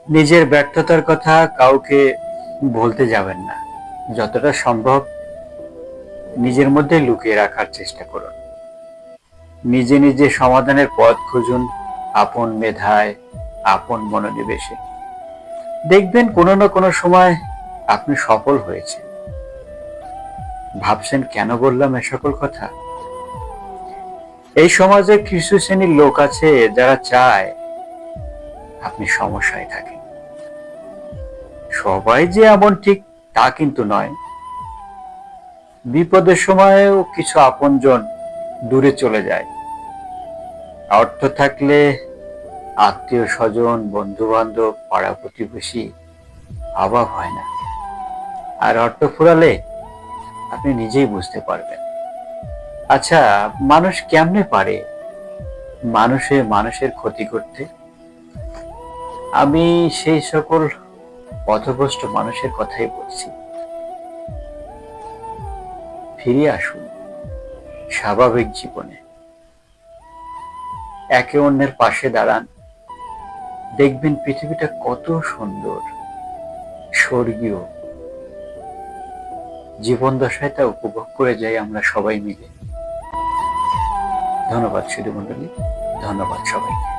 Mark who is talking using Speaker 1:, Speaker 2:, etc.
Speaker 1: নিজের ব্যর্থতার কথা কাউকে বলতে যাবেন না। যতটা সম্ভব নিজের মধ্যে লুকিয়ে রাখার চেষ্টা করুন। নিজে নিজে সমাধানের পথ খুঁজুন, আপন মেধায়, আপন মনোনিবেশে। দেখবেন কোনো না কোনো সময় আপনি সফল হয়েছে। ভাবছেন কেন বললাম এ সকল কথা? এই সমাজে কিছু শ্রেণীর লোক আছে যারা চায় আপনি সমস্যায় থাকেন। সবাই যে এমন ঠিক তা কিন্তু নয়। বিপদের সময়েও কিছু আপনজন দূরে চলে যায়। অর্থ থাকলে আত্মীয় স্বজন, বন্ধু বান্ধব, পাড়া প্রতিবেশী অভাব হয় না। আর অর্থ ফুরালে আপনি নিজেই বুঝতে পারবেন। আচ্ছা, মানুষ কেমনে পারে মানুষের ক্ষতি করতে? আমি সেই সকল পথভ্রষ্ট মানুষের কথাই বলছি। ফিরে আসুন স্বাভাবিক জীবনে, একে অন্যের পাশে দাঁড়ান। দেখবেন পৃথিবীটা কত সুন্দর, স্বর্গীয়। জীবন দশায় তা উপভোগ করে যাই আমরা সবাই মিলে। ধন্যবাদ সুধী মণ্ডলী, ধন্যবাদ সবাইকে।